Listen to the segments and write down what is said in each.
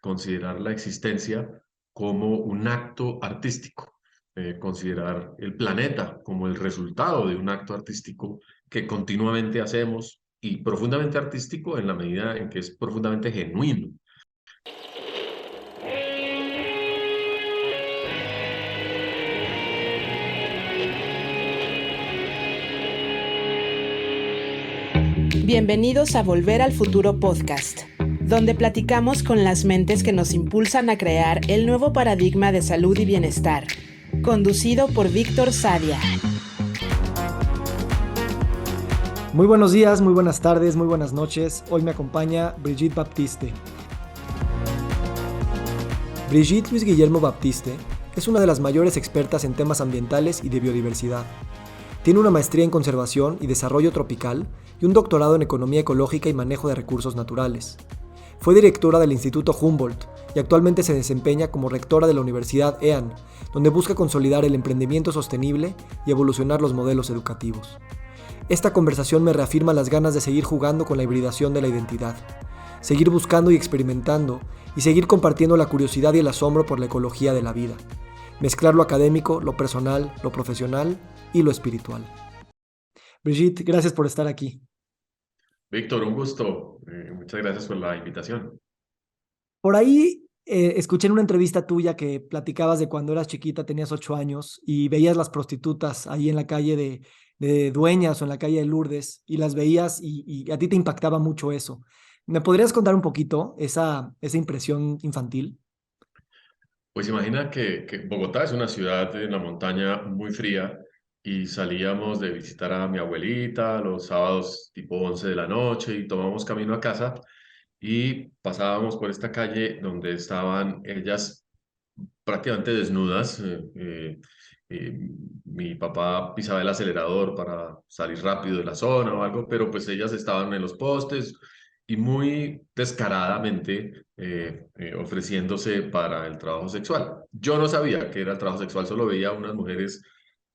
considerar la existencia como un acto artístico, considerar el planeta como el resultado de un acto artístico que continuamente hacemos y profundamente artístico en la medida en que es profundamente genuino. Bienvenidos a Volver al Futuro Podcast, donde platicamos con las mentes que nos impulsan a crear el nuevo paradigma de salud y bienestar, conducido por Víctor Sadia. Muy buenos días, muy buenas tardes, muy buenas noches. Hoy me acompaña Brigitte Baptiste. Brigitte Luis Guillermo Baptiste es una de las mayores expertas en temas ambientales y de biodiversidad. Tiene una maestría en conservación y desarrollo tropical y un doctorado en economía ecológica y manejo de recursos naturales. Fue directora del Instituto Humboldt y actualmente se desempeña como rectora de la Universidad EAN, donde busca consolidar el emprendimiento sostenible y evolucionar los modelos educativos. Esta conversación me reafirma las ganas de seguir jugando con la hibridación de la identidad, seguir buscando y experimentando y seguir compartiendo la curiosidad y el asombro por la ecología de la vida. Mezclar lo académico, lo personal, lo profesional y lo espiritual. Brigitte, gracias por estar aquí. Víctor, un gusto. Muchas gracias por la invitación. Por ahí escuché en una entrevista tuya que platicabas de cuando eras chiquita, tenías 8 años y veías las prostitutas ahí en la calle de Dueñas o en la calle de Lourdes y las veías y a ti te impactaba mucho eso. ¿Me podrías contar un poquito esa impresión infantil? Pues imagina que Bogotá es una ciudad en la montaña muy fría y salíamos de visitar a mi abuelita los sábados tipo 11 de la noche y tomamos camino a casa y pasábamos por esta calle donde estaban ellas prácticamente desnudas. Eh, Mi papá pisaba el acelerador para salir rápido de la zona o algo, pero pues ellas estaban en los postes y muy descaradamente ofreciéndose para el trabajo sexual. Yo no sabía que era el trabajo sexual, solo veía unas mujeres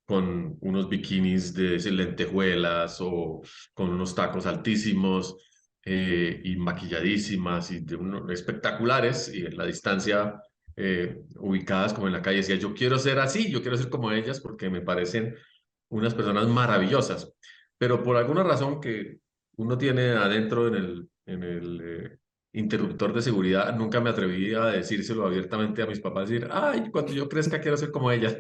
con unos bikinis de lentejuelas o con unos tacos altísimos y maquilladísimas y espectaculares y en la distancia ubicadas como en la calle. Decía, yo quiero ser así, yo quiero ser como ellas porque me parecen unas personas maravillosas. Pero por alguna razón que uno tiene adentro en el interruptor de seguridad, nunca me atreví a decírselo abiertamente a mis papás, decir, ay, cuando yo crezca quiero ser como ellas.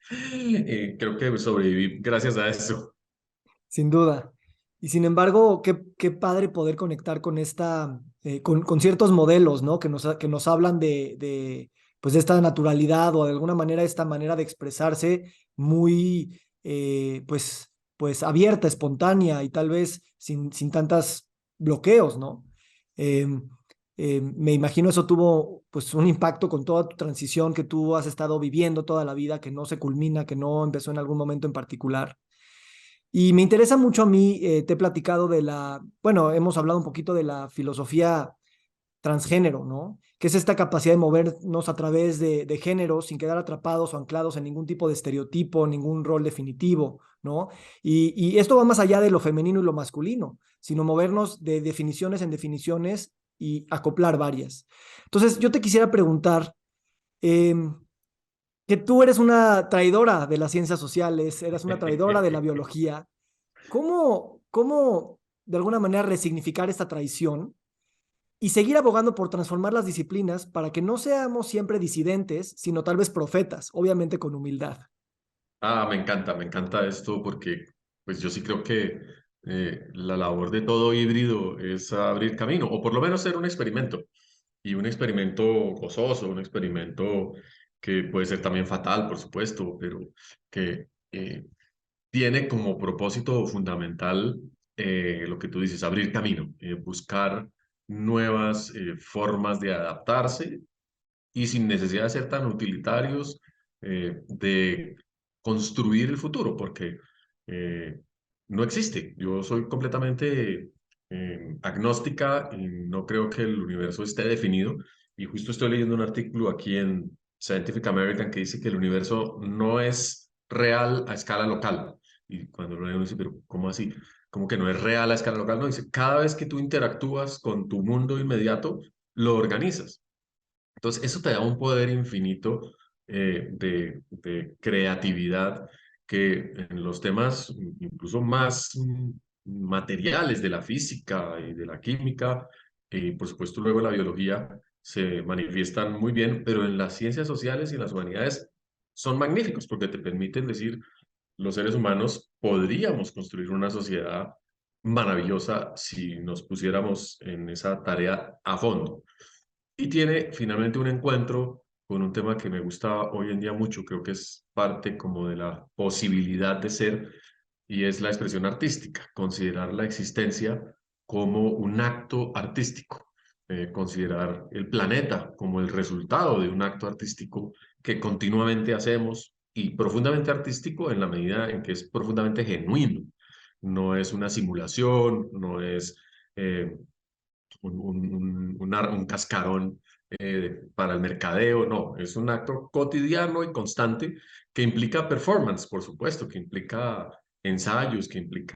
Creo que sobreviví gracias a eso. Sin duda. Y sin embargo, qué padre poder conectar con con ciertos modelos, ¿no? Que nos hablan pues de esta naturalidad o de alguna manera esta manera de expresarse muy, pues abierta, espontánea y tal vez sin tantos bloqueos, ¿no? Eh, Me imagino eso tuvo pues un impacto con toda tu transición que tú has estado viviendo toda la vida, que no se culmina, que no empezó en algún momento en particular. Y me interesa mucho a mí, te he platicado bueno, hemos hablado un poquito de la filosofía transgénero, ¿no? Que es esta capacidad de movernos a través de géneros sin quedar atrapados o anclados en ningún tipo de estereotipo, ningún rol definitivo, ¿no? Y esto va más allá de lo femenino y lo masculino, sino movernos de definiciones en definiciones y acoplar varias. Entonces, yo te quisiera preguntar, eh, que tú eres una traidora de las ciencias sociales, eres una traidora de la biología. ¿Cómo de alguna manera resignificar esta traición y seguir abogando por transformar las disciplinas para que no seamos siempre disidentes, sino tal vez profetas, obviamente con humildad? Me encanta esto porque pues yo sí creo que la labor de todo híbrido es abrir camino, o por lo menos ser un experimento, y un experimento gozoso, un experimento que puede ser también fatal, por supuesto, pero que tiene como propósito fundamental lo que tú dices, abrir camino, buscar nuevas formas de adaptarse y sin necesidad de ser tan utilitarios, de construir el futuro, porque eh, no existe. Yo soy completamente agnóstica y no creo que el universo esté definido. Y justo estoy leyendo un artículo aquí en Scientific American que dice que el universo no es real a escala local. Y cuando lo leo, uno dice, pero ¿cómo así? ¿Cómo que no es real a escala local? No, dice, cada vez que tú interactúas con tu mundo inmediato, lo organizas. Entonces, eso te da un poder infinito de creatividad que en los temas incluso más materiales de la física y de la química, y por supuesto luego la biología, se manifiestan muy bien, pero en las ciencias sociales y en las humanidades son magníficos porque te permiten decir, los seres humanos podríamos construir una sociedad maravillosa si nos pusiéramos en esa tarea a fondo. Y tiene finalmente un encuentro con un tema que me gusta hoy en día mucho, creo que es parte como de la posibilidad de ser, y es la expresión artística, considerar la existencia como un acto artístico, considerar el planeta como el resultado de un acto artístico que continuamente hacemos y profundamente artístico en la medida en que es profundamente genuino. No es una simulación, no es eh, un cascarón para el mercadeo, no, es un acto cotidiano y constante que implica performance, por supuesto, que implica ensayos, que implica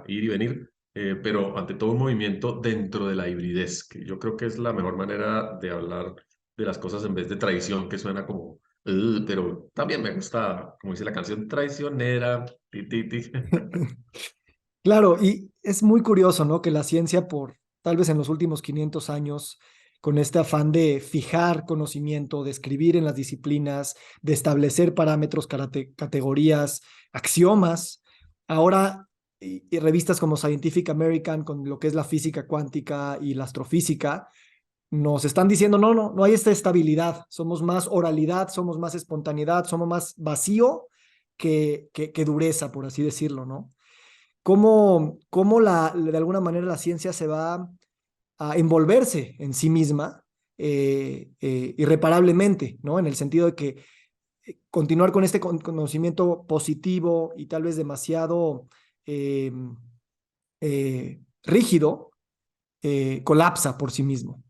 ir y venir, pero ante todo un movimiento dentro de la hibridez, que yo creo que es la mejor manera de hablar de las cosas en vez de tradición, que suena como, pero también me gusta, como dice la canción, traicionera, ti, ti, ti". Claro, y es muy curioso, ¿no? Que la ciencia, por tal vez en los últimos 500 años, con este afán de fijar conocimiento, de escribir en las disciplinas, de establecer parámetros, categorías, axiomas, ahora y revistas como Scientific American, con lo que es la física cuántica y la astrofísica, nos están diciendo, no, no, no hay esta estabilidad, somos más oralidad, somos más espontaneidad, somos más vacío que dureza, por así decirlo, ¿no? Cómo de alguna manera la ciencia se va a envolverse en sí misma irreparablemente, ¿no? En el sentido de que continuar con este conocimiento positivo y tal vez demasiado eh, rígido, colapsa por sí mismo,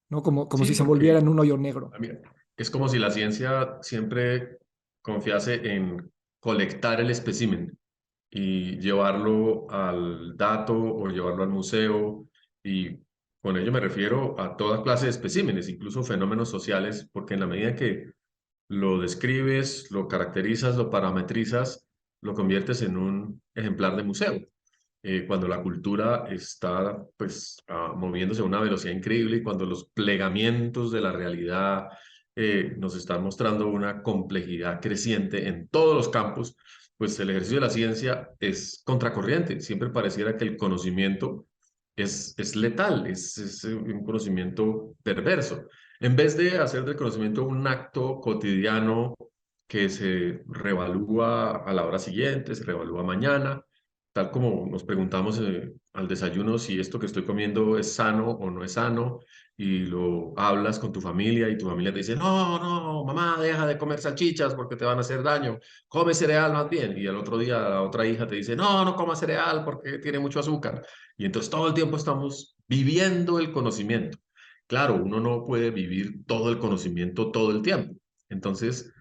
¿no? Como Sí, si se volviera en porque un hoyo negro. mira, es como si la ciencia siempre confiase en colectar el espécimen y llevarlo al dato o llevarlo al museo. Y con ello me refiero a toda clase de especímenes, incluso fenómenos sociales, porque en la medida que lo describes, lo caracterizas, lo parametrizas, lo conviertes en un ejemplar de museo. Cuando la cultura está pues moviéndose a una velocidad increíble y cuando los plegamientos de la realidad nos están mostrando una complejidad creciente en todos los campos, pues el ejercicio de la ciencia es contracorriente. Siempre pareciera que el conocimiento es letal, es un conocimiento perverso. En vez de hacer del conocimiento un acto cotidiano que se revalúa a la hora siguiente, se revalúa mañana, tal como nos preguntamos al desayuno si esto que estoy comiendo es sano o no es sano, y lo hablas con tu familia y tu familia te dice, no, no, mamá, deja de comer salchichas porque te van a hacer daño, come cereal más bien. Y al otro día la otra hija te dice, no, no comas cereal porque tiene mucho azúcar. Y entonces todo el tiempo estamos viviendo el conocimiento. Claro, uno no puede vivir todo el conocimiento todo el tiempo. Entonces,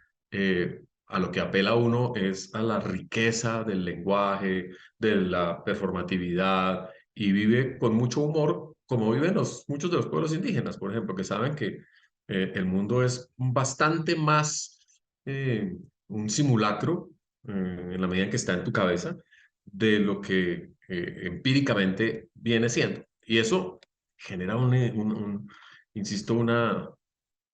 a lo que apela uno es a la riqueza del lenguaje, de la performatividad, y vive con mucho humor, como viven muchos de los pueblos indígenas, por ejemplo, que saben que el mundo es bastante más un simulacro, en la medida en que está en tu cabeza, de lo que empíricamente viene siendo. Y eso genera insisto, una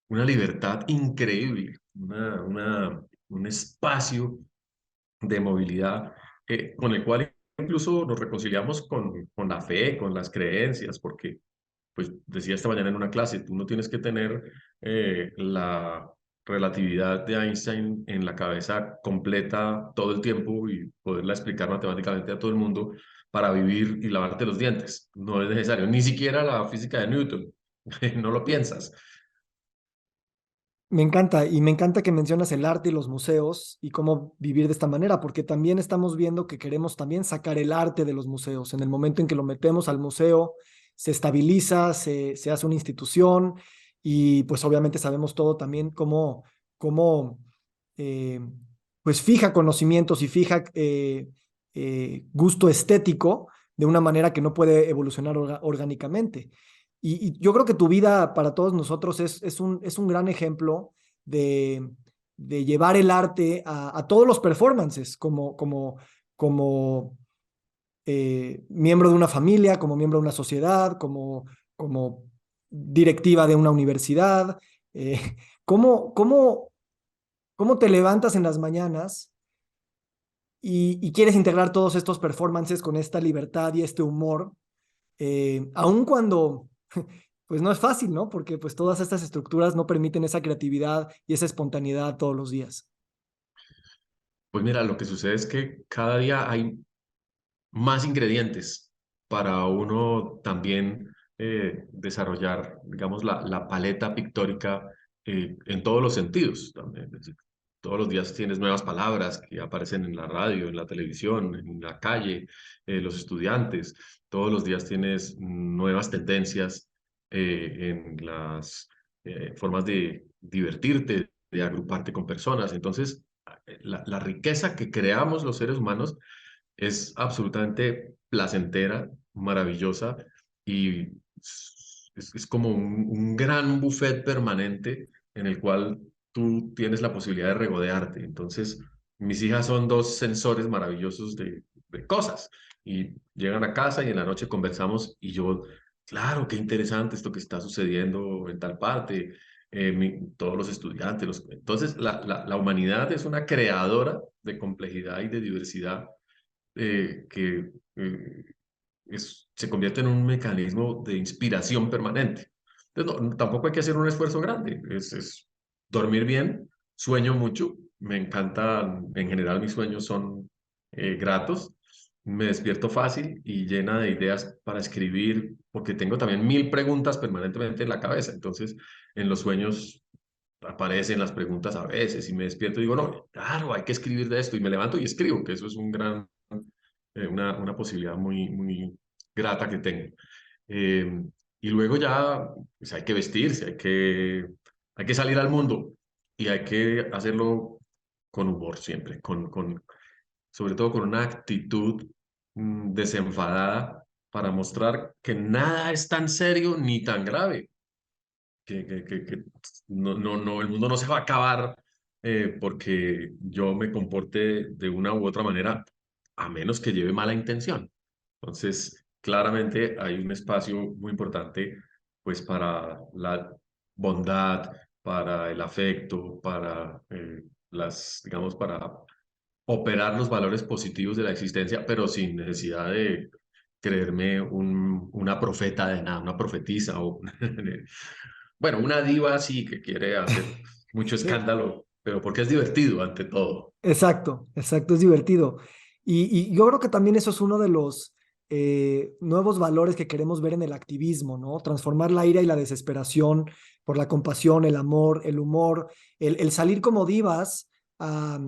libertad increíble, un espacio de movilidad con el cual incluso nos reconciliamos con la fe, con las creencias, porque, pues decía esta mañana en una clase, tú no tienes que tener la relatividad de Einstein en la cabeza completa todo el tiempo y poderla explicar matemáticamente a todo el mundo para vivir y lavarte los dientes. No es necesario, ni siquiera la física de Newton, no lo piensas. Me encanta, y me encanta que mencionas el arte y los museos y cómo vivir de esta manera, porque también estamos viendo que queremos también sacar el arte de los museos. En el momento en que lo metemos al museo, se estabiliza, se hace una institución y pues obviamente sabemos todo también cómo eh, pues fija conocimientos y fija gusto estético de una manera que no puede evolucionar orgánicamente. Y yo creo que tu vida para todos nosotros es un gran ejemplo de, de llevar el arte a todos los performances, como miembro de una familia, como miembro de una sociedad, como directiva de una universidad. Eh, ¿cómo, cómo, cómo te levantas en las mañanas y quieres integrar todos estos performances con esta libertad y este humor, aun cuando pues no es fácil, ¿no? Porque pues todas estas estructuras no permiten esa creatividad y esa espontaneidad todos los días. Pues mira, lo que sucede es que cada día hay más ingredientes para uno también desarrollar, digamos, la paleta pictórica en todos los sentidos también. Es decir, todos los días tienes nuevas palabras que aparecen en la radio, en la televisión, en la calle, los estudiantes. Todos los días tienes nuevas tendencias en las formas de divertirte, de agruparte con personas. Entonces, la riqueza que creamos los seres humanos es absolutamente placentera, maravillosa y es como un gran buffet permanente en el cual tú tienes la posibilidad de regodearte. Entonces, mis hijas son dos sensores maravillosos de cosas y llegan a casa y en la noche conversamos y yo, claro, qué interesante esto que está sucediendo en tal parte. Todos los estudiantes. Entonces, la humanidad es una creadora de complejidad y de diversidad que se convierte en un mecanismo de inspiración permanente. Entonces, tampoco hay que hacer un esfuerzo grande, es dormir bien, sueño mucho, me encanta, en general mis sueños son gratos, me despierto fácil y llena de ideas para escribir, porque tengo también 1000 preguntas permanentemente en la cabeza, entonces en los sueños aparecen las preguntas a veces y me despierto y digo, no, claro, hay que escribir de esto y me levanto y escribo, que eso es una posibilidad muy grata que tengo. Eh, y luego ya pues hay que vestirse, hay que salir al mundo y hay que hacerlo con humor siempre, sobre todo con una actitud desenfadada para mostrar que nada es tan serio ni tan grave que no, el mundo no se va a acabar porque yo me comporte de una u otra manera, a menos que lleve mala intención. Entonces, claramente hay un espacio muy importante, pues, para la bondad, para el afecto, para digamos, para operar los valores positivos de la existencia, pero sin necesidad de creerme una profeta de nada, una profetisa o bueno, una diva así que quiere hacer mucho Eh, escándalo, pero porque es divertido ante todo. Exacto, exacto, es divertido. Y yo creo que también eso es uno de los nuevos valores que queremos ver en el activismo, ¿no? Transformar la ira y la desesperación por la compasión, el amor, el humor, el salir como divas a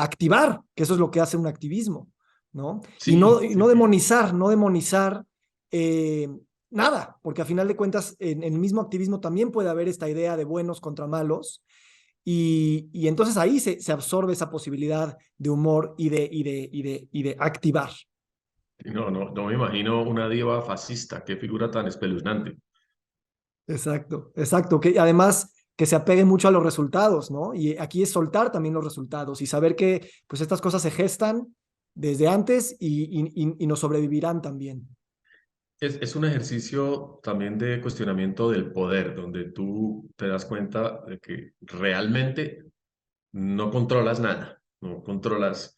activar, que eso es lo que hace un activismo, ¿no? Y no, Sí, y sí, no sí. demonizar, no demonizar eh, nada, porque a final de cuentas en el mismo activismo también puede haber esta idea de buenos contra malos y entonces ahí se absorbe esa posibilidad de humor y de activar. No me imagino una diva fascista, qué figura tan espeluznante. Exacto, exacto. Que además que se apegue mucho a los resultados, ¿no? Y aquí es soltar también los resultados y saber que pues estas cosas se gestan desde antes y nos sobrevivirán también. Es un ejercicio también de cuestionamiento del poder, donde tú te das cuenta de que realmente no controlas nada, no controlas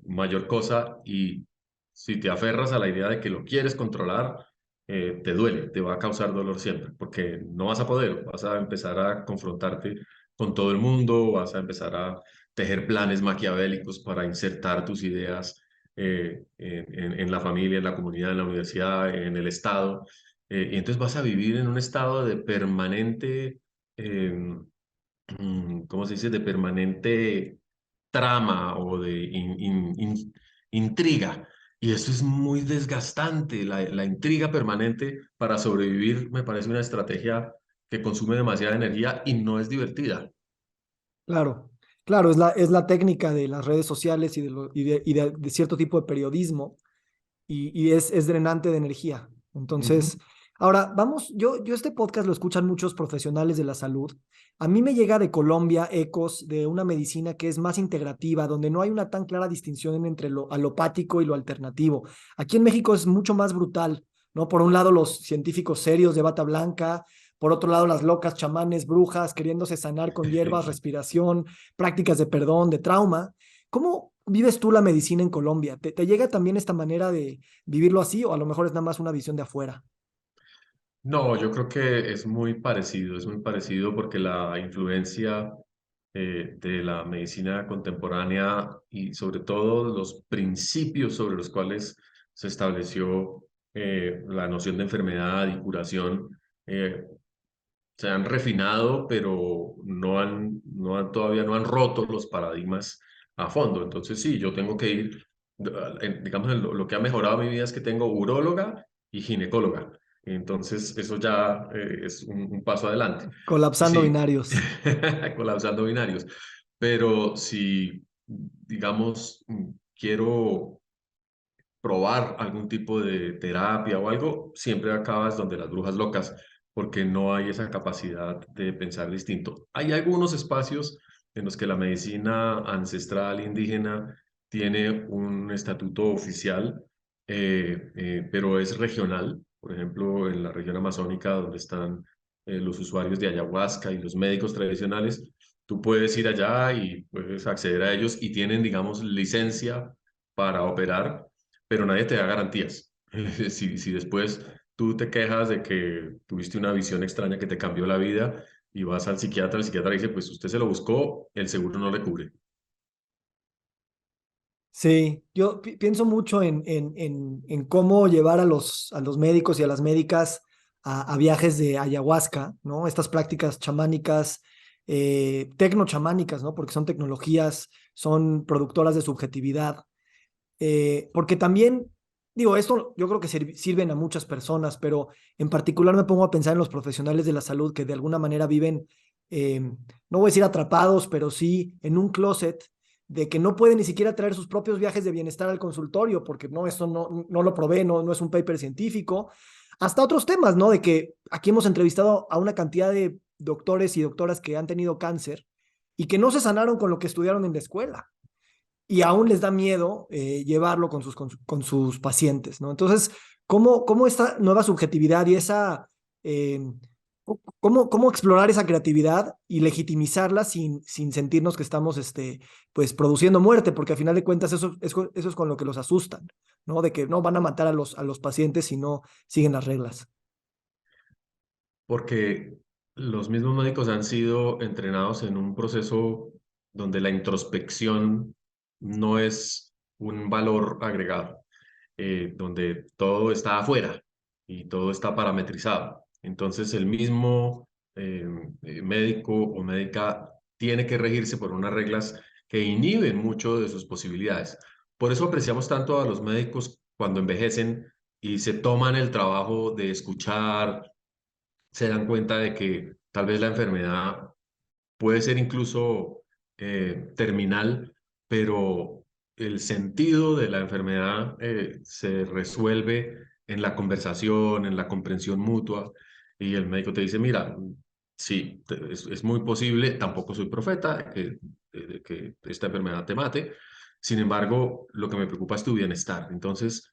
mayor cosa y si te aferras a la idea de que lo quieres controlar, te duele, te va a causar dolor siempre, porque no vas a poder, vas a empezar a confrontarte con todo el mundo, vas a empezar a tejer planes maquiavélicos para insertar tus ideas en la familia, en la comunidad, en la universidad, en el Estado, y entonces vas a vivir en un estado de permanente... em, ¿cómo se dice?, de permanente trama o de intriga. Y eso es muy desgastante. La intriga permanente para sobrevivir me parece una estrategia que consume demasiada energía y no es divertida. Claro, claro, es la técnica de las redes sociales y de cierto tipo de periodismo y es drenante de energía. Ujú. Entonces, Ahora, vamos, yo este podcast lo escuchan muchos profesionales de la salud. A mí me llega de Colombia ecos de una medicina que es más integrativa, donde no hay una tan clara distinción entre lo alopático y lo alternativo. Aquí en México es mucho más brutal, ¿no? Por un lado, los científicos serios de bata blanca, por otro lado, las locas chamanes, brujas, queriéndose sanar con hierbas, respiración, prácticas de perdón, de trauma. ¿Cómo vives tú la medicina en Colombia? ¿Te llega también esta manera de vivirlo así o a lo mejor es nada más una visión de afuera? No, yo creo que es muy parecido porque la influencia de la medicina contemporánea y sobre todo los principios sobre los cuales se estableció la noción de enfermedad y curación eh, se han refinado, pero todavía no han roto los paradigmas a fondo. Entonces sí, yo tengo que ir, digamos, lo que ha mejorado mi vida es que tengo uróloga y ginecóloga. Entonces eso ya es un paso adelante. Colapsando Sí, binarios. colapsando binarios. Pero si, digamos, quiero probar algún tipo de terapia o algo, siempre acabas donde las brujas locas, porque no hay esa capacidad de pensar distinto. Hay algunos espacios en los que la medicina ancestral indígena tiene un estatuto oficial, pero es regional. Por ejemplo, en la región amazónica, donde están los usuarios de ayahuasca y los médicos tradicionales, tú puedes ir allá y puedes acceder a ellos y tienen, digamos, licencia para operar, pero nadie te da garantías. Si después tú te quejas de que tuviste una visión extraña que te cambió la vida y vas al psiquiatra, el psiquiatra dice, pues usted se lo buscó, el seguro no le cubre. Sí, yo pienso mucho en cómo llevar a los médicos y a las médicas a viajes de ayahuasca, ¿no? Estas prácticas chamánicas, tecnochamánicas, ¿no? Porque son tecnologías, son productoras de subjetividad. Porque también, digo, esto yo creo que sirven a muchas personas, pero en particular me pongo a pensar en los profesionales de la salud que de alguna manera viven, eh, no voy a decir atrapados, pero sí en un closet de que no pueden ni siquiera traer sus propios viajes de bienestar al consultorio, porque no, eso no lo probé, no es un paper científico. Hasta otros temas, ¿no? De que aquí hemos entrevistado a una cantidad de doctores y doctoras que han tenido cáncer y que no se sanaron con lo que estudiaron en la escuela y aún les da miedo llevarlo con sus pacientes, ¿no? Entonces, ¿cómo esta nueva subjetividad y esa, eh, cómo explorar esa creatividad y legitimizarla sin sentirnos que estamos, pues, produciendo muerte? Porque al final de cuentas eso es con lo que los asustan, ¿no? De que no van a matar a los pacientes si no siguen las reglas. Porque los mismos médicos han sido entrenados en un proceso donde la introspección no es un valor agregado, donde todo está afuera y todo está parametrizado. Entonces el mismo médico o médica tiene que regirse por unas reglas que inhiben mucho de sus posibilidades. Por eso apreciamos tanto a los médicos cuando envejecen y se toman el trabajo de escuchar, se dan cuenta de que tal vez la enfermedad puede ser incluso terminal, pero el sentido de la enfermedad se resuelve en la conversación, en la comprensión mutua, y el médico te dice, mira, sí, es muy posible, tampoco soy profeta, que esta enfermedad te mate, sin embargo, lo que me preocupa es tu bienestar. Entonces,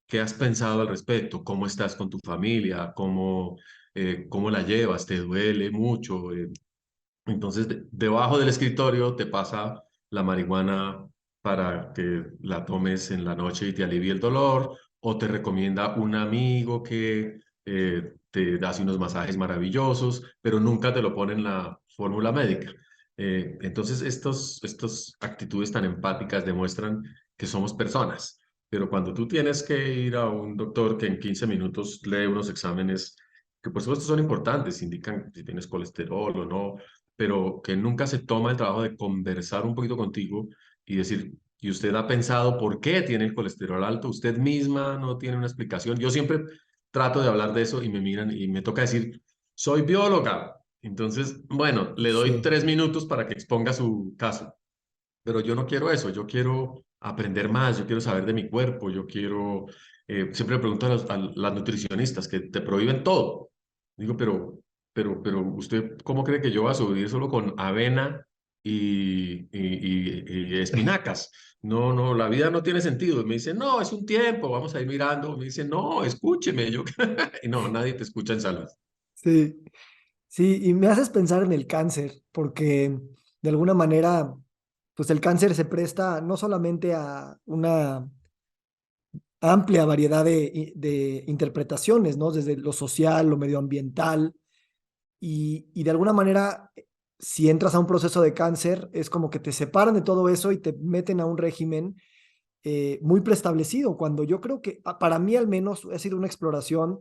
¿qué has pensado al respecto? ¿Cómo estás con tu familia? ¿Cómo la llevas? ¿Te duele mucho? Entonces, debajo del escritorio te pasa la marihuana para que la tomes en la noche y te alivie el dolor, o te recomienda un amigo que te hace unos masajes maravillosos, pero nunca te lo pone en la fórmula médica. Entonces, estos actitudes tan empáticas demuestran que somos personas, pero cuando tú tienes que ir a un doctor que en 15 minutos lee unos exámenes que por supuesto son importantes, indican si tienes colesterol o no, pero que nunca se toma el trabajo de conversar un poquito contigo y decir, ¿y usted ha pensado por qué tiene el colesterol alto? Usted misma no tiene una explicación. Yo siempre trato de hablar de eso y me miran y me toca decir, soy bióloga. Entonces, bueno, le doy Sí. 3 minutos para que exponga su caso, pero yo no quiero eso, yo quiero aprender más, yo quiero saber de mi cuerpo, yo quiero, siempre le pregunto a las nutricionistas que te prohíben todo. Digo, pero, ¿usted cómo cree que yo voy a subir solo con avena y espinacas? No, no, la vida no tiene sentido. Y me dice, no, es un tiempo, vamos a ir mirando. Me dice, no, escúcheme. Yo, y no, nadie te escucha en salud. Sí, sí, y me haces pensar en el cáncer, porque de alguna manera, pues el cáncer se presta no solamente a una amplia variedad de interpretaciones, ¿no? Desde lo social, lo medioambiental, y de alguna manera, si entras a un proceso de cáncer, es como que te separan de todo eso y te meten a un régimen muy preestablecido, cuando yo creo que para mí al menos ha sido una exploración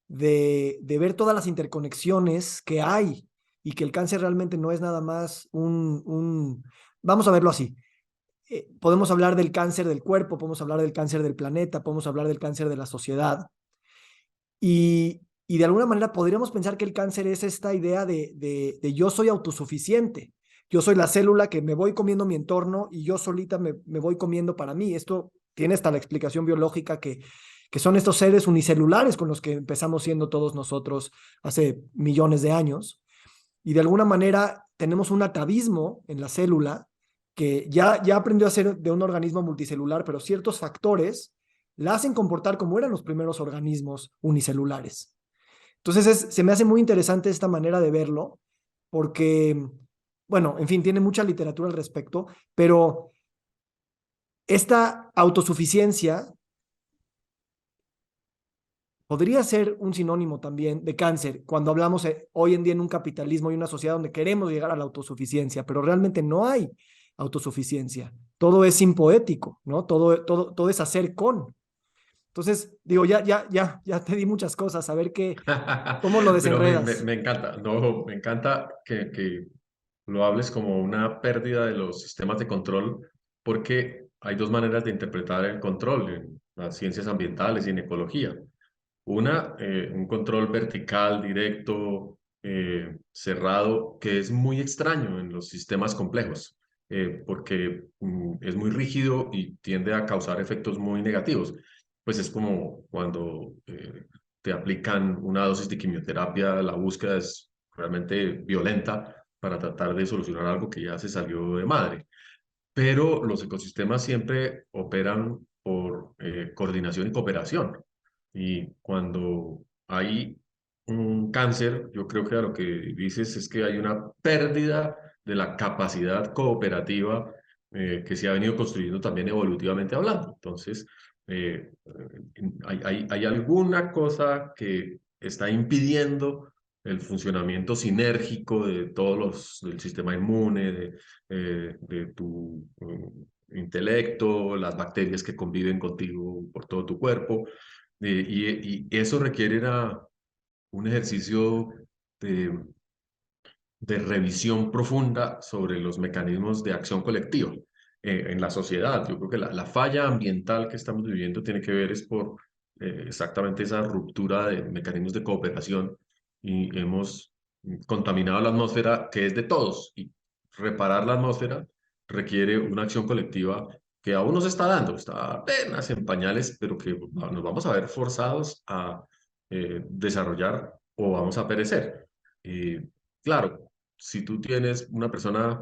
de ver todas las interconexiones que hay y que el cáncer realmente no es nada más vamos a verlo así. Podemos hablar del cáncer del cuerpo, podemos hablar del cáncer del planeta, podemos hablar del cáncer de la sociedad y de alguna manera podríamos pensar que el cáncer es esta idea de yo soy autosuficiente. Yo soy la célula que me voy comiendo mi entorno y yo solita me voy comiendo para mí. Esto tiene hasta la explicación biológica que son estos seres unicelulares con los que empezamos siendo todos nosotros hace millones de años. Y de alguna manera tenemos un atavismo en la célula que ya aprendió a ser de un organismo multicelular, pero ciertos factores la hacen comportar como eran los primeros organismos unicelulares. Entonces se me hace muy interesante esta manera de verlo, porque, bueno, en fin, tiene mucha literatura al respecto, pero esta autosuficiencia podría ser un sinónimo también de cáncer cuando hablamos hoy en día en un capitalismo y una sociedad donde queremos llegar a la autosuficiencia, pero realmente no hay autosuficiencia. Todo es impoético, ¿no? Todo es hacer con. Entonces, digo, ya te di muchas cosas, a ver cómo lo Pero desenredas. me encanta, no, me encanta que lo hables como una pérdida de los sistemas de control, porque hay dos maneras de interpretar el control en las ciencias ambientales y en ecología. Una, un control vertical, directo, cerrado, que es muy extraño en los sistemas complejos, porque es muy rígido y tiende a causar efectos muy negativos. Pues es como cuando te aplican una dosis de quimioterapia, la búsqueda es realmente violenta para tratar de solucionar algo que ya se salió de madre. Pero los ecosistemas siempre operan por coordinación y cooperación. Y cuando hay un cáncer, yo creo que a lo que dices es que hay una pérdida de la capacidad cooperativa que se ha venido construyendo también evolutivamente hablando. Entonces, hay alguna cosa que está impidiendo el funcionamiento sinérgico de todos del sistema inmune, de tu intelecto, las bacterias que conviven contigo por todo tu cuerpo. Y eso requiere un ejercicio de, de revisión profunda sobre los mecanismos de acción colectiva en la sociedad. Yo creo que la falla ambiental que estamos viviendo tiene que ver es por exactamente esa ruptura de mecanismos de cooperación y hemos contaminado la atmósfera que es de todos y reparar la atmósfera requiere una acción colectiva que aún no se está dando, está apenas en pañales, pero que nos vamos a ver forzados a desarrollar o vamos a perecer. Claro, si tú tienes una persona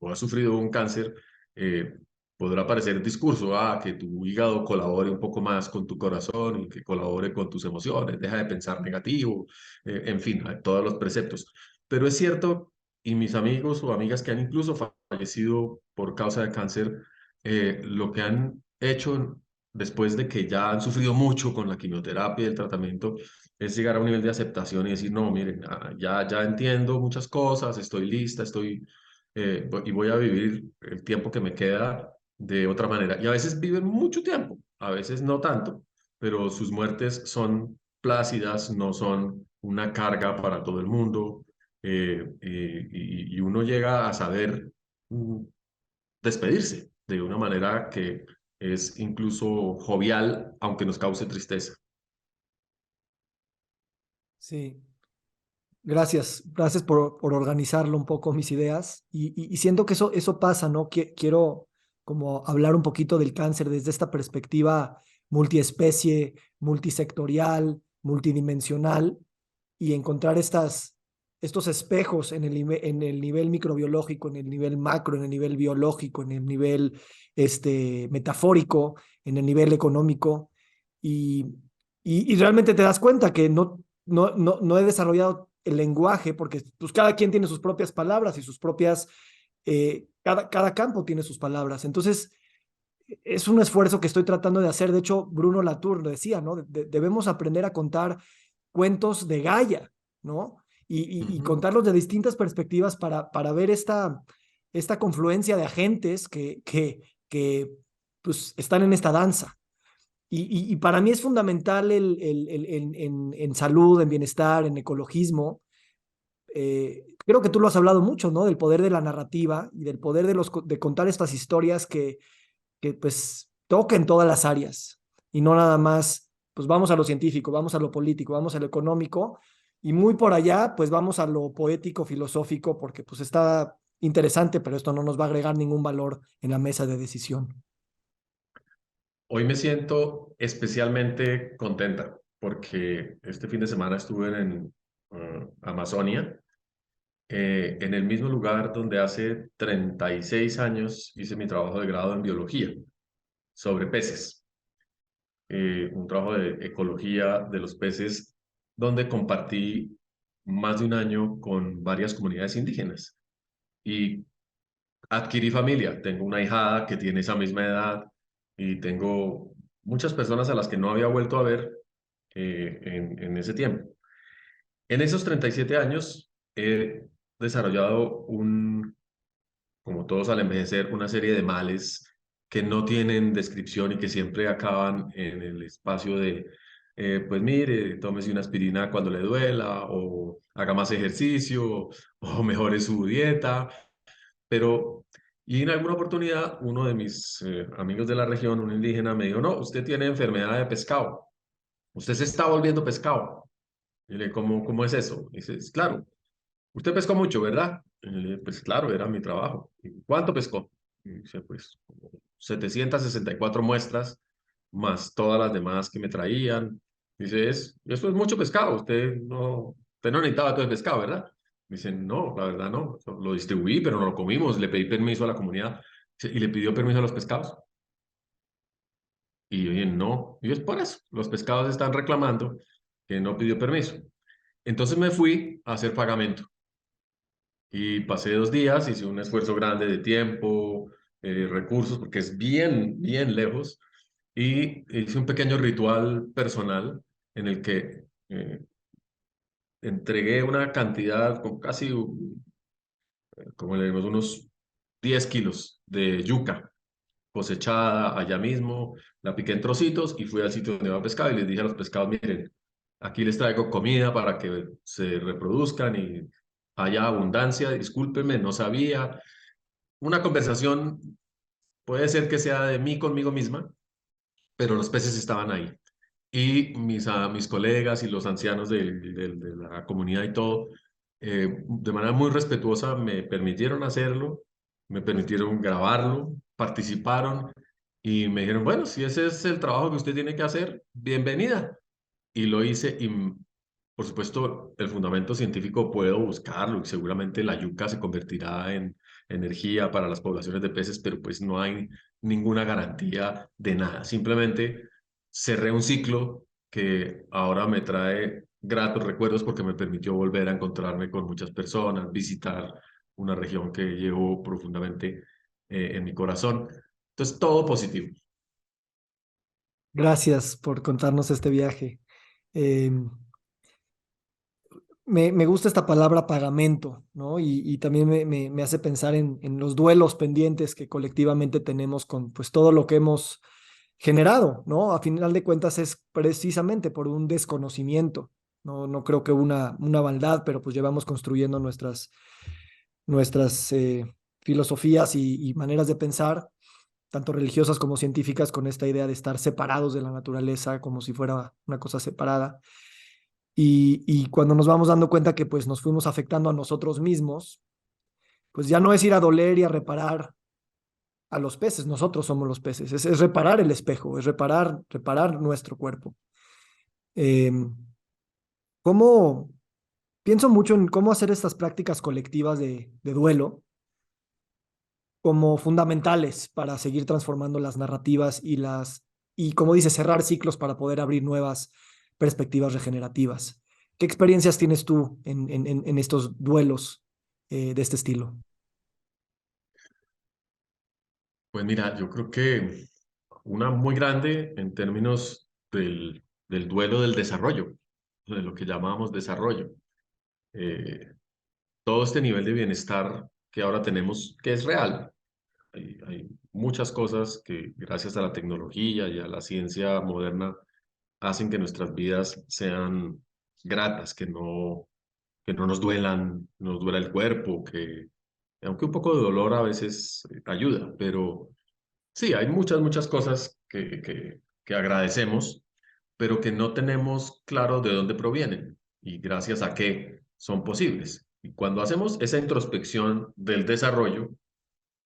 o has sufrido un cáncer, eh, podrá parecer el discurso, que tu hígado colabore un poco más con tu corazón y que colabore con tus emociones, deja de pensar negativo, en fin, hay todos los preceptos. Pero es cierto, y mis amigos o amigas que han incluso fallecido por causa de cáncer, lo que han hecho después de que ya han sufrido mucho con la quimioterapia y el tratamiento, es llegar a un nivel de aceptación y decir, no, miren, ya entiendo muchas cosas, estoy lista, y voy a vivir el tiempo que me queda de otra manera. Y a veces viven mucho tiempo, a veces no tanto, pero sus muertes son plácidas, no son una carga para todo el mundo, y uno llega a saber mm, despedirse de una manera que es incluso jovial, aunque nos cause tristeza. Sí, gracias por organizarlo un poco mis ideas y siento que eso pasa, ¿no? Quiero como hablar un poquito del cáncer desde esta perspectiva multiespecie, multisectorial, multidimensional, y encontrar estos espejos en el nivel microbiológico, en el nivel macro, en el nivel biológico, en el nivel metafórico, en el nivel económico, y, y realmente te das cuenta que no he desarrollado el lenguaje, porque pues cada quien tiene sus propias palabras y sus propias, cada campo tiene sus palabras. Entonces, es un esfuerzo que estoy tratando de hacer. De hecho, Bruno Latour decía, ¿no? Debemos aprender a contar cuentos de Gaia, ¿no? Y Ujú. contarlos de distintas perspectivas para ver esta confluencia de agentes que pues, están en esta danza. Y para mí es fundamental en salud, en bienestar, en ecologismo. Creo que tú lo has hablado mucho, ¿no? Del poder de la narrativa y del poder de contar estas historias que pues toquen todas las áreas y no nada más, pues vamos a lo científico, vamos a lo político, vamos a lo económico y muy por allá, pues vamos a lo poético, filosófico, porque pues está interesante, pero esto no nos va a agregar ningún valor en la mesa de decisión. Hoy me siento especialmente contenta porque este fin de semana estuve en Amazonia, en el mismo lugar donde hace 36 años hice mi trabajo de grado en biología sobre peces, un trabajo de ecología de los peces donde compartí más de un año con varias comunidades indígenas y adquirí familia. Tengo una hijada que tiene esa misma edad y tengo muchas personas a las que no había vuelto a ver en ese tiempo. En esos 37 años he desarrollado como todos al envejecer, una serie de males que no tienen descripción y que siempre acaban en el espacio de, pues mire, tómese una aspirina cuando le duela, o haga más ejercicio, o mejore su dieta, pero, y en alguna oportunidad, uno de mis amigos de la región, un indígena, me dijo, no, usted tiene enfermedad de pescado, usted se está volviendo pescado. Y le dije, ¿cómo es eso? Y dice, "Es claro, usted pescó mucho, ¿verdad?" Y le dije, pues claro, era mi trabajo. Y, ¿cuánto pescó? Y dice, pues como 764 muestras, más todas las demás que me traían. Dice, esto es mucho pescado, usted no necesitaba todo el pescado, ¿verdad? Me dicen, no, la verdad no, lo distribuí, pero no lo comimos, le pedí permiso a la comunidad. Dice, ¿y le pidió permiso a los pescados? Y yo dije, no, y es por eso, los pescados están reclamando que no pidió permiso. Entonces me fui a hacer pagamento. Y pasé 2 días, hice un esfuerzo grande de tiempo, recursos, porque es bien, bien lejos, y hice un pequeño ritual personal en el que entregué una cantidad, con casi, como le digo, unos 10 kilos de yuca cosechada allá mismo, la piqué en trocitos y fui al sitio donde iba a pescar y les dije a los pescados, miren, aquí les traigo comida para que se reproduzcan y haya abundancia, discúlpenme, no sabía. Una conversación puede ser que sea de mí conmigo misma, pero los peces estaban ahí. Y mis colegas y los ancianos de la comunidad y todo, de manera muy respetuosa, me permitieron hacerlo, me permitieron grabarlo, participaron y me dijeron, bueno, si ese es el trabajo que usted tiene que hacer, bienvenida. Y lo hice y, por supuesto, el fundamento científico puedo buscarlo y seguramente la yuca se convertirá en energía para las poblaciones de peces, pero pues no hay ninguna garantía de nada. Simplemente cerré un ciclo que ahora me trae gratos recuerdos porque me permitió volver a encontrarme con muchas personas, visitar una región que llevo profundamente en mi corazón. Entonces, todo positivo. Gracias por contarnos este viaje. Eh, me gusta esta palabra pagamento, ¿no? Y también me hace pensar en los duelos pendientes que colectivamente tenemos con pues todo lo que hemos generado, ¿no? A final de cuentas es precisamente por un desconocimiento, no creo que una maldad, pero pues llevamos construyendo nuestras filosofías y maneras de pensar, tanto religiosas como científicas, con esta idea de estar separados de la naturaleza como si fuera una cosa separada. Y cuando nos vamos dando cuenta que pues nos fuimos afectando a nosotros mismos, pues ya no es ir a doler y a reparar a los peces, nosotros somos los peces, es reparar el espejo, es reparar nuestro cuerpo. Eh, ¿Cómo? Pienso mucho en cómo hacer estas prácticas colectivas de duelo como fundamentales para seguir transformando las narrativas y como dice, cerrar ciclos para poder abrir nuevas perspectivas regenerativas. ¿Qué experiencias tienes tú en estos duelos de este estilo? Pues mira, yo creo que una muy grande en términos del duelo del desarrollo, de lo que llamamos desarrollo. Eh, Todo este nivel de bienestar que ahora tenemos, que es real. Hay muchas cosas que gracias a la tecnología y a la ciencia moderna hacen que nuestras vidas sean gratas, que no nos duelan, no nos duela el cuerpo, que aunque un poco de dolor a veces ayuda, pero sí, hay muchas cosas que agradecemos, pero que no tenemos claro de dónde provienen y gracias a qué son posibles. Y cuando hacemos esa introspección del desarrollo,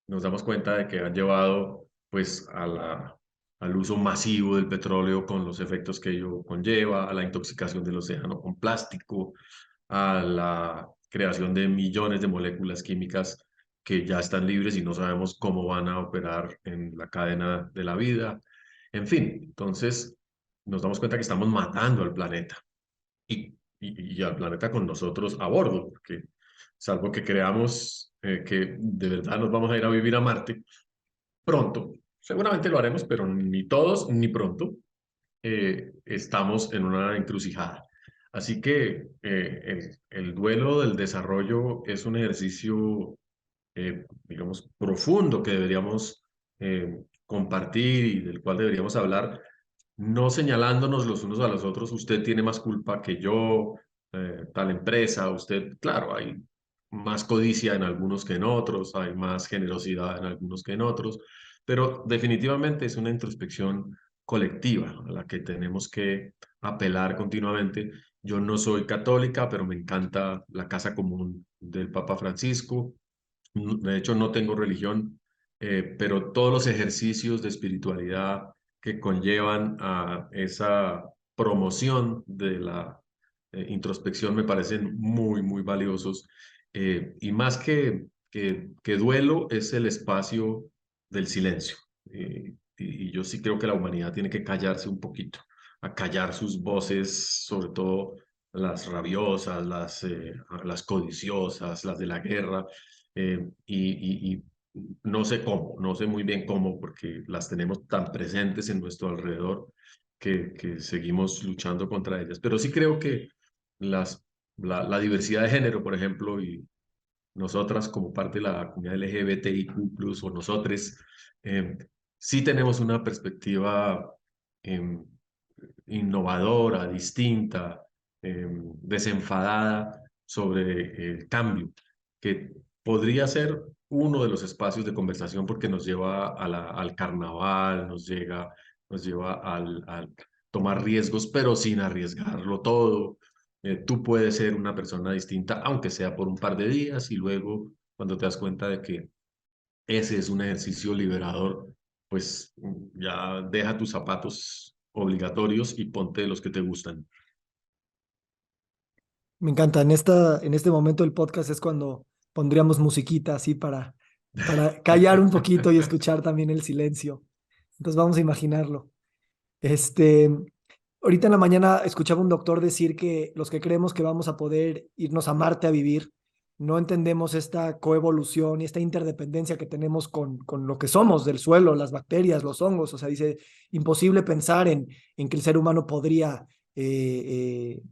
nos damos cuenta de que han llevado pues al uso masivo del petróleo con los efectos que ello conlleva, a la intoxicación del océano con plástico, a la creación de millones de moléculas químicas que ya están libres y no sabemos cómo van a operar en la cadena de la vida. En fin, entonces nos damos cuenta que estamos matando al planeta y al planeta con nosotros a bordo, porque salvo que creamos que de verdad nos vamos a ir a vivir a Marte pronto, seguramente lo haremos, pero ni todos ni pronto estamos en una encrucijada. Así que el duelo del desarrollo es un ejercicio, digamos, profundo que deberíamos compartir y del cual deberíamos hablar, no señalándonos los unos a los otros, usted tiene más culpa que yo, tal empresa, usted, claro, hay más codicia en algunos que en otros, hay más generosidad en algunos que en otros, pero definitivamente es una introspección colectiva a la que tenemos que apelar continuamente. Yo no soy católica, pero me encanta la casa común del Papa Francisco. De hecho, no tengo religión, pero todos los ejercicios de espiritualidad que conllevan a esa promoción de la introspección me parecen muy valiosos. Y más que duelo, es el espacio del silencio. Y yo sí creo que la humanidad tiene que callarse un poquito, a callar sus voces, sobre todo las rabiosas, las codiciosas, las de la guerra. Y no sé cómo, no sé muy bien cómo, porque las tenemos tan presentes en nuestro alrededor que seguimos luchando contra ellas. Pero sí creo que la diversidad de género, por ejemplo, y nosotras como parte de la comunidad LGBTIQ+, o nosotros, eh, sí tenemos una perspectiva em, innovadora, distinta, desenfadada sobre el cambio, que podría ser uno de los espacios de conversación porque nos lleva al carnaval, nos lleva al tomar riesgos, pero sin arriesgarlo todo. Tú puedes ser una persona distinta, aunque sea por un par de días, y luego cuando te das cuenta de que ese es un ejercicio liberador, pues ya deja tus zapatos obligatorios y ponte los que te gustan. Me encanta, en este momento del podcast es cuando pondríamos musiquita así para callar un poquito y escuchar también el silencio. Entonces vamos a imaginarlo. Este, Ahorita en la mañana escuchaba un doctor decir que los que creemos que vamos a poder irnos a Marte a vivir, no entendemos esta coevolución y esta interdependencia que tenemos con lo que somos del suelo, las bacterias, los hongos. O sea, dice, imposible pensar en que el ser humano podría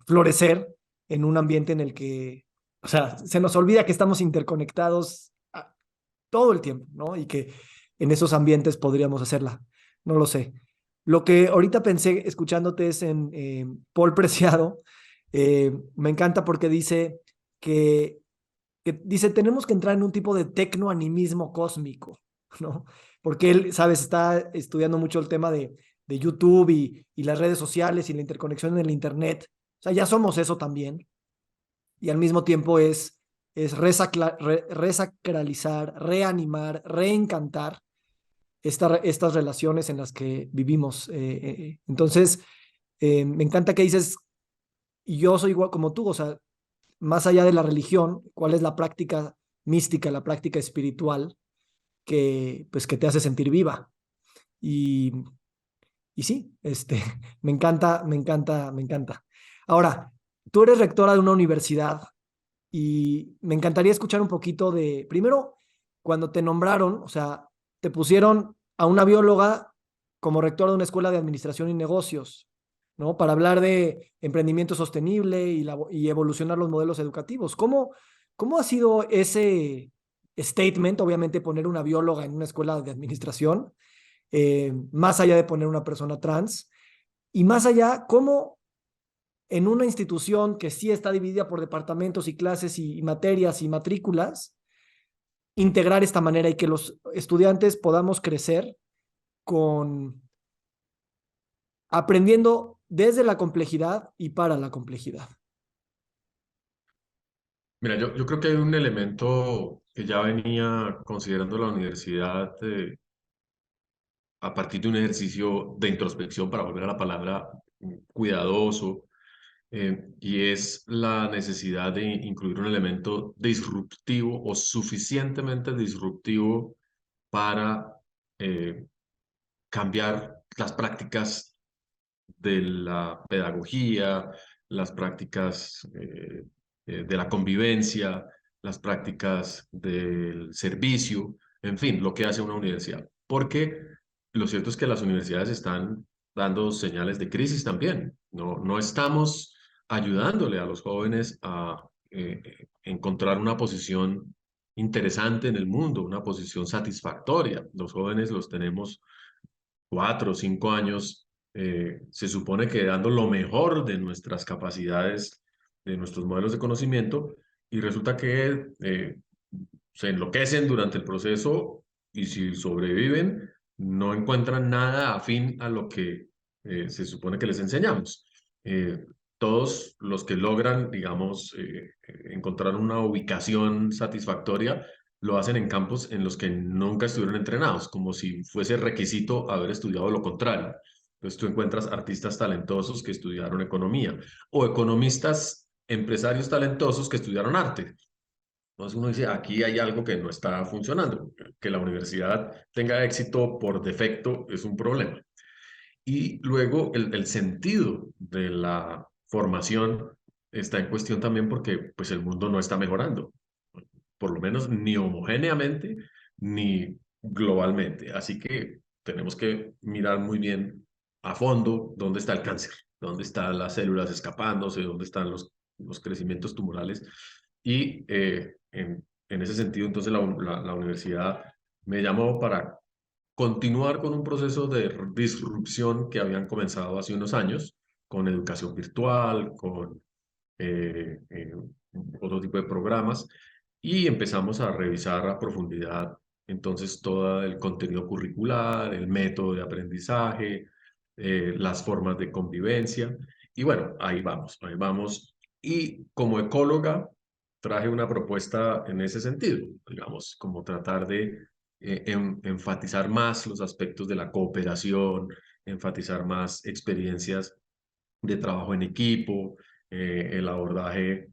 florecer en un ambiente en el que, o sea, se nos olvida que estamos interconectados todo el tiempo, ¿no? Y que en esos ambientes podríamos hacerla. No lo sé. Lo que ahorita pensé escuchándote es en Paul Preciado. Me encanta porque dice dice, tenemos que entrar en un tipo de tecnoanimismo cósmico, ¿no? Porque él, sabes, está estudiando mucho el tema de YouTube y las redes sociales y la interconexión en el Internet. O sea, ya somos eso también. Y al mismo tiempo es resacralizar, reanimar, reencantar estas relaciones en las que vivimos. Entonces, me encanta que dices, y yo soy igual como tú, o sea, más allá de la religión, ¿cuál es la práctica mística, la práctica espiritual que, pues, que te hace sentir viva? Y, y sí, me encanta, me encanta, me encanta. Ahora, tú eres rectora de una universidad y me encantaría escuchar un poquito de, primero, cuando te nombraron, o sea, te pusieron a una bióloga como rectora de una escuela de administración y negocios, ¿no? Para hablar de emprendimiento sostenible y evolucionar los modelos educativos. ¿Cómo ha sido ese statement, obviamente, poner una bióloga en una escuela de administración, más allá de poner una persona trans? Y más allá, ¿cómo en una institución que sí está dividida por departamentos y clases y materias y matrículas, integrar esta manera y que los estudiantes podamos crecer con aprendiendo desde la complejidad y para la complejidad? Mira, yo creo que hay un elemento que ya venía considerando la universidad a partir de un ejercicio de introspección, para volver a la palabra cuidadoso, y es la necesidad de incluir un elemento disruptivo o suficientemente disruptivo para eh, cambiar las prácticas de la pedagogía, las prácticas de la convivencia, las prácticas del servicio, en fin, lo que hace una universidad. Porque lo cierto es que las universidades están dando señales de crisis también. No estamos ayudándole a los jóvenes a encontrar una posición interesante en el mundo, una posición satisfactoria. Los jóvenes los tenemos 4 o 5 años, se supone que dando lo mejor de nuestras capacidades, de nuestros modelos de conocimiento, y resulta que se enloquecen durante el proceso y si sobreviven, no encuentran nada afín a lo que se supone que les enseñamos. Todos los que logran, digamos, encontrar una ubicación satisfactoria, lo hacen en campos en los que nunca estuvieron entrenados, como si fuese requisito haber estudiado lo contrario. Entonces tú encuentras artistas talentosos que estudiaron economía o economistas, empresarios talentosos que estudiaron arte. Entonces uno dice, aquí hay algo que no está funcionando. Que la universidad tenga éxito por defecto es un problema. Y luego el sentido de la formación está en cuestión también porque pues el mundo no está mejorando, por lo menos ni homogéneamente ni globalmente. Así que tenemos que mirar muy bien a fondo dónde está el cáncer, dónde están las células escapándose, dónde están los crecimientos tumorales. Y en ese sentido, entonces la universidad me llamó para continuar con un proceso de disrupción que habían comenzado hace unos años, con educación virtual, con eh, eh, otro tipo de programas, y empezamos a revisar a profundidad entonces todo el contenido curricular, el método de aprendizaje, las formas de convivencia, y bueno, ahí vamos, ahí vamos. Y como ecóloga, traje una propuesta en ese sentido, digamos, como tratar de enfatizar más los aspectos de la cooperación, enfatizar más experiencias de trabajo en equipo, el abordaje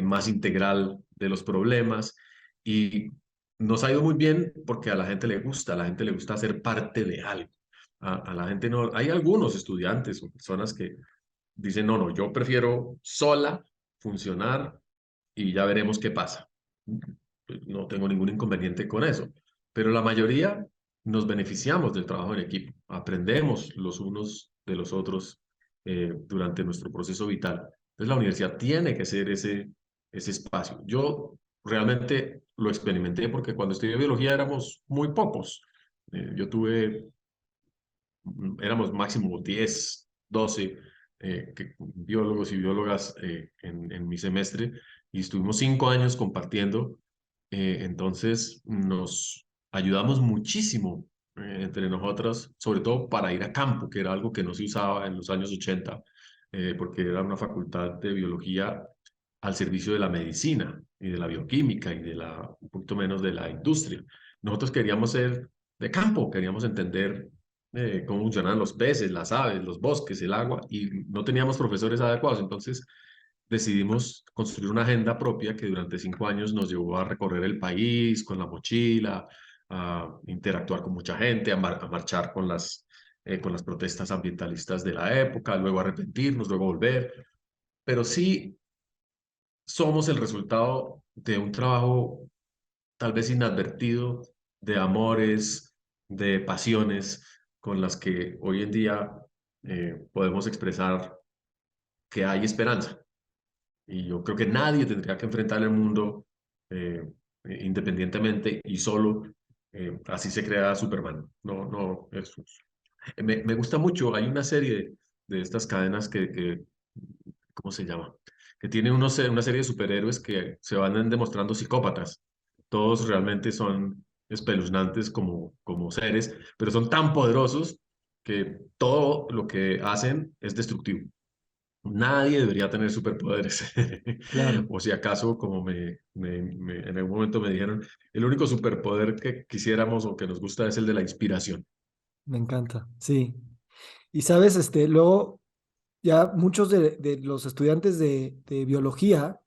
más integral de los problemas y nos ha ido muy bien porque a la gente le gusta, a la gente le gusta ser parte de algo. A la gente no, hay algunos estudiantes o personas que dicen, no, no, yo prefiero sola funcionar y ya veremos qué pasa. Pues no tengo ningún inconveniente con eso, pero la mayoría nos beneficiamos del trabajo en equipo, aprendemos los unos de los otros durante nuestro proceso vital. Entonces la universidad tiene que ser ese espacio. Yo realmente lo experimenté porque cuando estudié biología éramos muy pocos. Yo tuve, éramos máximo 10 12 biólogos y biólogas en mi semestre y estuvimos 5 años compartiendo. Entonces nos ayudamos muchísimo entre nosotras, sobre todo para ir a campo, que era algo que no se usaba en los años 80, porque era una facultad de biología al servicio de la medicina y de la bioquímica y un poquito menos de la industria. Nosotros queríamos ser de campo, queríamos entender cómo funcionan los peces, las aves, los bosques, el agua, y no teníamos profesores adecuados. Entonces decidimos construir una agenda propia que durante 5 años nos llevó a recorrer el país con la mochila, a interactuar con mucha gente, a marchar con las protestas ambientalistas de la época, luego arrepentirnos, luego volver. Pero sí somos el resultado de un trabajo tal vez inadvertido, de amores, de pasiones con las que hoy en día podemos expresar que hay esperanza. Y yo creo que nadie tendría que enfrentar el mundo eh, independientemente y solo. Así se crea Superman. No, no, eso. Me gusta mucho. Hay una serie de estas cadenas ¿cómo se llama? Que tiene una serie de superhéroes que se van demostrando psicópatas. Todos realmente son espeluznantes como seres, pero son tan poderosos que todo lo que hacen es destructivo. Nadie debería tener superpoderes. Claro, O si acaso, como en algún momento me dijeron, el único superpoder que quisiéramos o que nos gusta es el de la inspiración. me encanta, sí. Y sabes, luego ya muchos de los estudiantes de biología,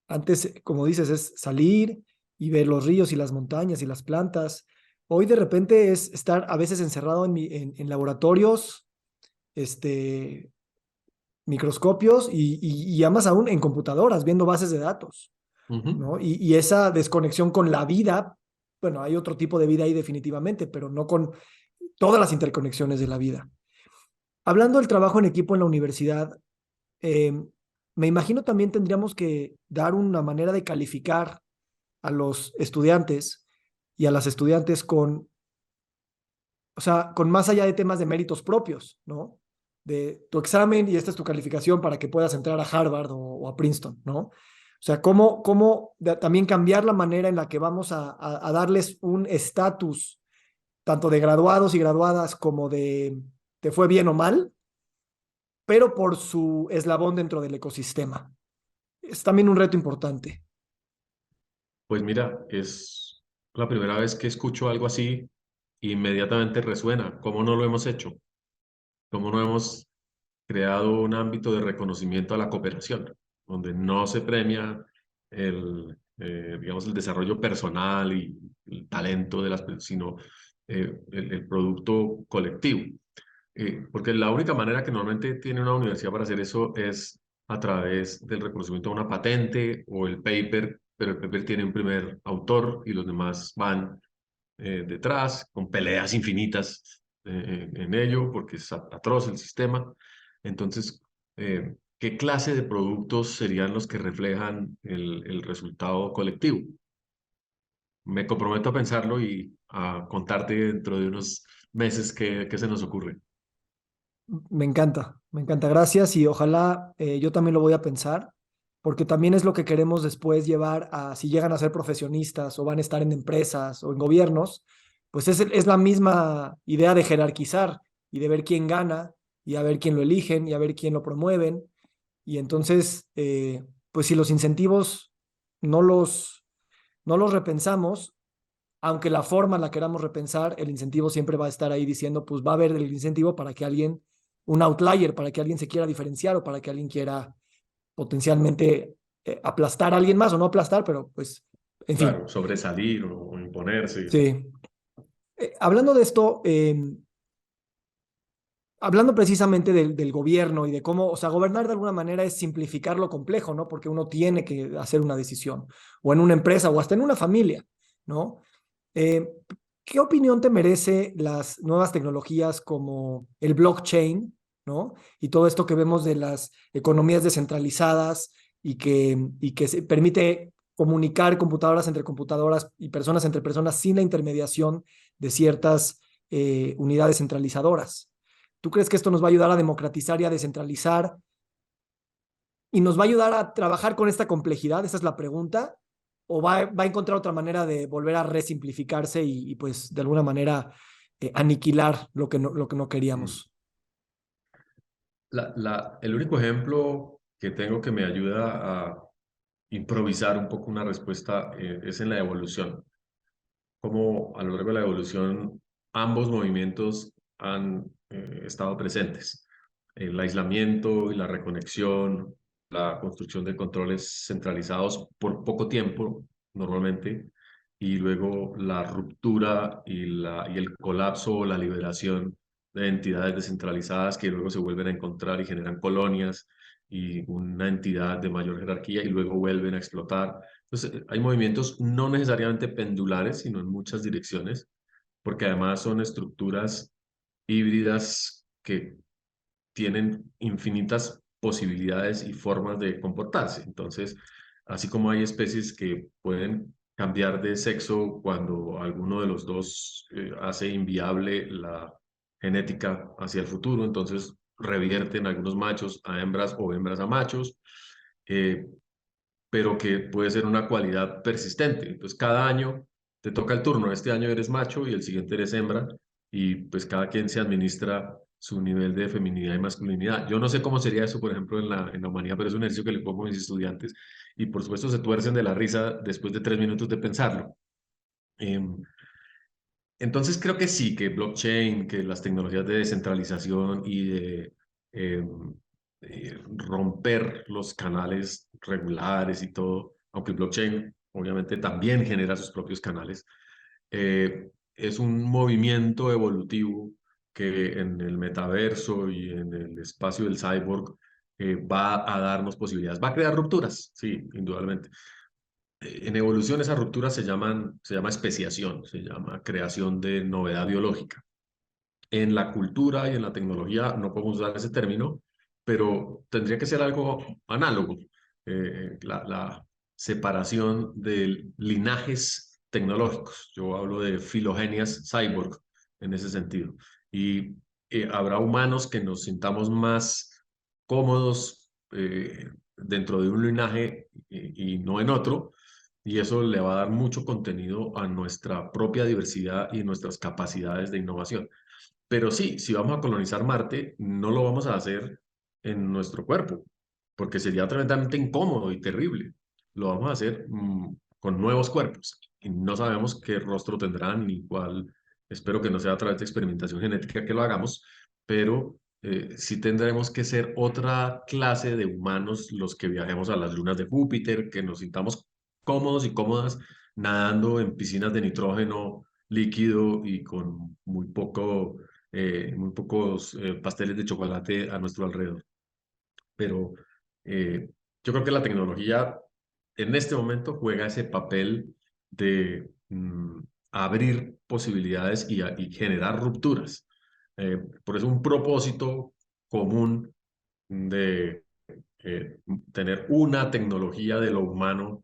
antes, como dices, es salir y ver los ríos y las montañas y las plantas. Hoy de repente es estar a veces encerrado en laboratorios, este, microscopios y ya más aún en computadoras, viendo bases de datos, Ujú. ¿no? Y esa desconexión con la vida, bueno, hay otro tipo de vida ahí definitivamente, pero no con todas las interconexiones de la vida. Hablando del trabajo en equipo en la universidad, eh, me imagino también tendríamos que dar una manera de calificar a los estudiantes y a las estudiantes con, o sea, con más allá de temas de méritos propios, ¿no? De tu examen y esta es tu calificación para que puedas entrar a Harvard o a Princeton, ¿no? O sea, también cambiar la manera en la que vamos a darles un estatus, tanto de graduados y graduadas como de te fue bien o mal, pero por su eslabón dentro del ecosistema. Es también un reto importante. Pues mira, es la primera vez que escucho algo así, inmediatamente resuena. ¿Cómo no lo hemos hecho? ¿Cómo no hemos creado un ámbito de reconocimiento a la cooperación, donde no se premia digamos, el desarrollo personal y el talento de sino el producto colectivo? Porque la única manera que normalmente tiene una universidad para hacer eso es a través del reconocimiento de una patente o el paper, pero el paper tiene un primer autor y los demás van detrás, con peleas infinitas en ello, porque es atroz el sistema. Entonces, ¿qué clase de productos serían los que reflejan el resultado colectivo? Me comprometo a pensarlo y a contarte dentro de unos meses qué se nos ocurre. Me encanta, gracias y ojalá yo también lo voy a pensar, porque también es lo que queremos después llevar a, si llegan a ser profesionistas o van a estar en empresas o en gobiernos, pues es la misma idea de jerarquizar y de ver quién gana y a ver quién lo eligen y a ver quién lo promueven. Y entonces, pues si los incentivos no los, no los repensamos, aunque la forma la queramos repensar, el incentivo siempre va a estar ahí diciendo, pues va a haber el incentivo para que alguien, un outlier, para que alguien se quiera diferenciar o para que alguien quiera potencialmente aplastar a alguien más o no aplastar, pero pues, en fin, Claro, sobresalir o imponerse. sí. Hablando de esto, hablando precisamente del gobierno y de cómo, o sea, gobernar de alguna manera es simplificar lo complejo, ¿no? Porque uno tiene que hacer una decisión, o en una empresa, o hasta en una familia, ¿no? Eh, ¿Qué opinión te merece las nuevas tecnologías como el blockchain, ¿no? Y todo esto que vemos de las economías descentralizadas y que se permite comunicar computadoras entre computadoras y personas entre personas sin la intermediación de ciertas unidades centralizadoras. ¿Tú crees que esto nos va a ayudar a democratizar y a descentralizar y nos va a ayudar a trabajar con esta complejidad? Esa es la pregunta. ¿O va a encontrar otra manera de volver a resimplificarse pues de alguna manera aniquilar lo que no Mm. queríamos? El único ejemplo que tengo que me ayuda a improvisar un poco una respuesta es en la evolución. cómo a lo largo de la evolución ambos movimientos han estado presentes. El aislamiento y la reconexión, la construcción de controles centralizados por poco tiempo, normalmente, y luego la ruptura y el colapso o la liberación de entidades descentralizadas que luego se vuelven a encontrar y generan colonias y una entidad de mayor jerarquía y luego vuelven a explotar. Entonces, hay movimientos no necesariamente pendulares, sino en muchas direcciones, porque además son estructuras híbridas que tienen infinitas posibilidades y formas de comportarse. Entonces, así como hay especies que pueden cambiar de sexo cuando alguno de los dos hace inviable la genética hacia el futuro, entonces revierten algunos machos a hembras o hembras a machos. Eh, pero que puede ser una cualidad persistente. Entonces, cada año te toca el turno. Este año eres macho y el siguiente eres hembra, y pues cada quien se administra su nivel de feminidad y masculinidad. Yo no sé cómo sería eso, por ejemplo, en la humanidad, pero es un ejercicio que le pongo a mis estudiantes y por supuesto se tuercen de la risa después de 3 minutos de pensarlo. Em, entonces creo que sí, que blockchain, que las tecnologías de descentralización y de romper los canales regulares y todo, aunque el blockchain obviamente también genera sus propios canales, es un movimiento evolutivo que en el metaverso y en el espacio del cyborg va a darnos posibilidades, va a crear rupturas, sí, indudablemente. En evolución esas rupturas se llama especiación, se llama creación de novedad biológica. En la cultura y en la tecnología no podemos usar ese término, pero tendría que ser algo análogo. La separación de linajes tecnológicos. Yo hablo de filogenias cyborg en ese sentido. Y habrá humanos que nos sintamos más cómodos dentro de un linaje y no en otro, y eso le va a dar mucho contenido a nuestra propia diversidad y nuestras capacidades de innovación. Pero sí, si vamos a colonizar Marte, no lo vamos a hacer en nuestro cuerpo, porque sería tremendamente incómodo y terrible. Lo vamos a hacer con nuevos cuerpos y no sabemos qué rostro tendrán ni cuál. Espero que no sea a través de experimentación genética que lo hagamos, pero sí tendremos que ser otra clase de humanos los que viajemos a las lunas de Júpiter, que nos sintamos cómodos y cómodas nadando en piscinas de nitrógeno líquido y con muy pocos pasteles de chocolate a nuestro alrededor. Pero yo creo que la tecnología en este momento juega ese papel de abrir posibilidades y generar rupturas. Por eso un propósito común de tener una tecnología de lo humano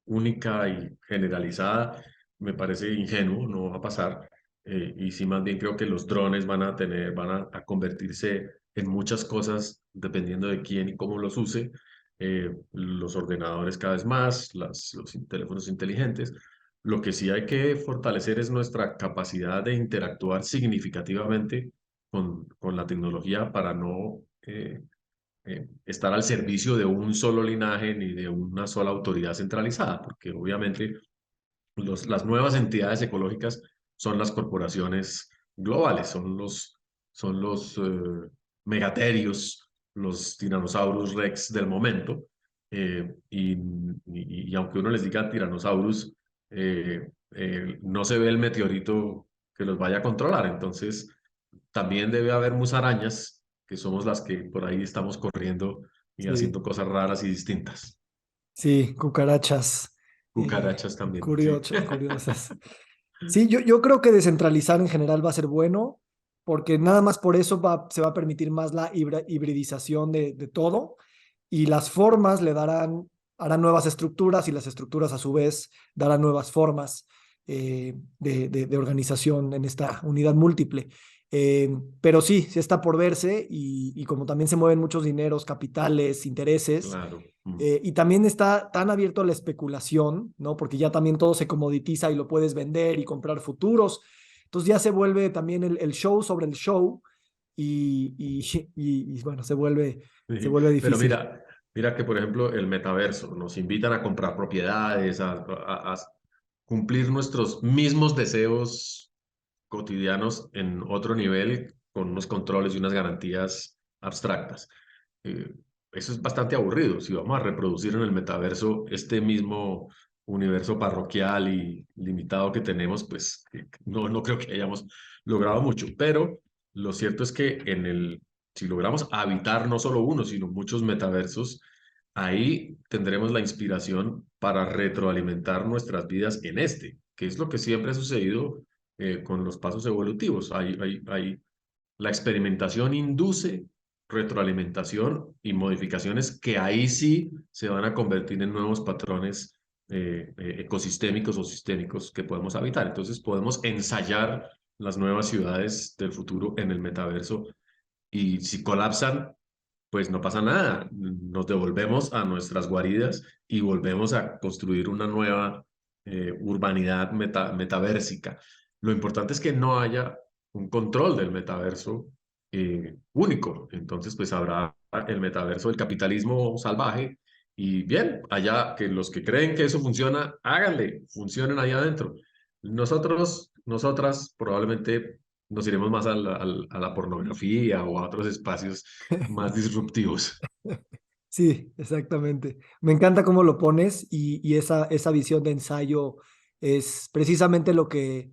única y generalizada, me parece ingenuo, no va a pasar. Y sí, más bien creo que los drones van a convertirse en muchas cosas dependiendo de quién y cómo los use. Los ordenadores cada vez más, los teléfonos inteligentes. Lo que sí hay que fortalecer es nuestra capacidad de interactuar significativamente con la tecnología para no estar al servicio de un solo linaje ni de una sola autoridad centralizada, porque obviamente las nuevas entidades ecológicas son las corporaciones globales, son los megaterios, los tiranosaurus rex del momento, y aunque uno les diga tiranosaurus, no se ve el meteorito que los vaya a controlar, entonces también debe haber musarañas, que somos las que por ahí estamos corriendo y Sí, haciendo cosas raras y distintas. sí, cucarachas, Cucarachas también, sí. curiosas, curiosas. Sí, yo creo que descentralizar en general va a ser bueno, porque nada más por eso se va a permitir más la hibridización de todo, y las formas harán nuevas estructuras, y las estructuras a su vez darán nuevas formas de organización en esta unidad múltiple. Pero sí, sí está por verse, y como también se mueven muchos dineros, capitales, intereses, Claro. y también está tan abierto a la especulación, ¿no? Porque ya también todo se comoditiza y lo puedes vender y comprar futuros. Entonces ya se vuelve también el show sobre el show, y bueno, se Sí. vuelve Pero difícil. mira que, por ejemplo, el metaverso, nos invitan a comprar propiedades, cumplir nuestros mismos deseos cotidianos en otro nivel con unos controles y unas garantías abstractas. Eh, Eso es bastante aburrido. Si vamos a reproducir en el metaverso este mismo universo parroquial y limitado que tenemos, pues no creo que hayamos logrado mucho. Pero lo cierto es que si logramos habitar no solo uno, sino muchos metaversos, ahí tendremos la inspiración para retroalimentar nuestras vidas en este, que es lo que siempre ha sucedido con los pasos evolutivos. La experimentación induce retroalimentación y modificaciones que ahí sí se van a convertir en nuevos patrones ecosistémicos o sistémicos que podemos habitar. Entonces podemos ensayar las nuevas ciudades del futuro en el metaverso y si colapsan, pues no pasa nada. Nos devolvemos a nuestras guaridas y volvemos a construir una nueva urbanidad metaversica. Lo importante es que no haya un control del metaverso único. Entonces, pues habrá el metaverso del capitalismo salvaje y bien, allá que los que creen que eso funciona, háganle, funcionen ahí adentro. Nosotras probablemente nos iremos más a la pornografía o a otros espacios más disruptivos. Sí, exactamente. Me encanta cómo lo pones y esa visión de ensayo es precisamente lo que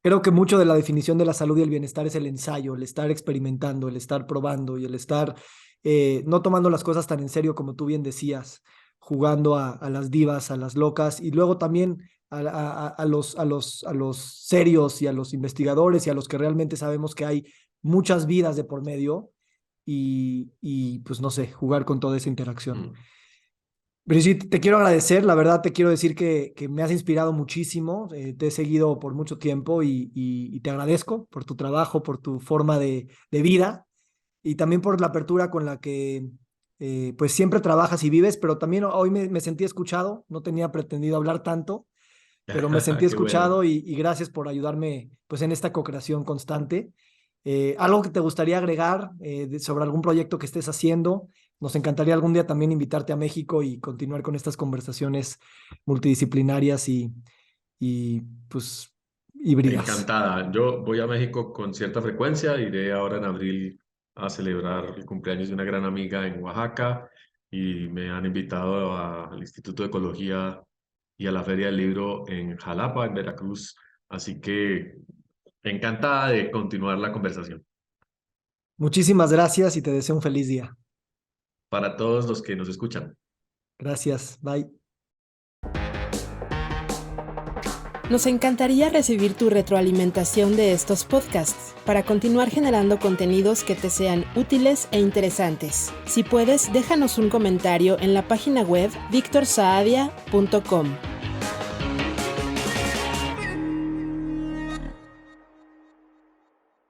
creo que mucho de la definición de la salud y el bienestar es el ensayo, el estar experimentando, el estar probando y el estar no tomando las cosas tan en serio como tú bien decías, jugando a las divas, a las locas y luego también a los serios y a los investigadores y a los que realmente sabemos que hay muchas vidas de por medio y pues no sé, jugar con toda esa interacción. Mm. Brigitte, te quiero agradecer, la verdad te quiero decir que me has inspirado muchísimo, te he seguido por mucho tiempo y te agradezco por tu trabajo, por tu forma de vida y también por la apertura con la que pues siempre trabajas y vives, pero también hoy me sentí escuchado, no tenía pretendido hablar tanto, pero me sentí Qué bueno. escuchado y gracias por ayudarme pues en esta co-creación constante. ¿Algo que te gustaría agregar sobre algún proyecto que estés haciendo? Nos encantaría algún día también invitarte a México y continuar con estas conversaciones multidisciplinarias y pues híbridas. Encantada. Yo voy a México con cierta frecuencia. Iré ahora en abril a celebrar el cumpleaños de una gran amiga en Oaxaca y me han invitado al Instituto de Ecología y a la Feria del Libro en Jalapa, en Veracruz. Así que encantada de continuar la conversación. Muchísimas gracias y te deseo un feliz día. Para todos los que nos escuchan. Gracias. Bye. Nos encantaría recibir tu retroalimentación de estos podcasts para continuar generando contenidos que te sean útiles e interesantes. Si puedes, déjanos un comentario en la página web victorsaadia.com.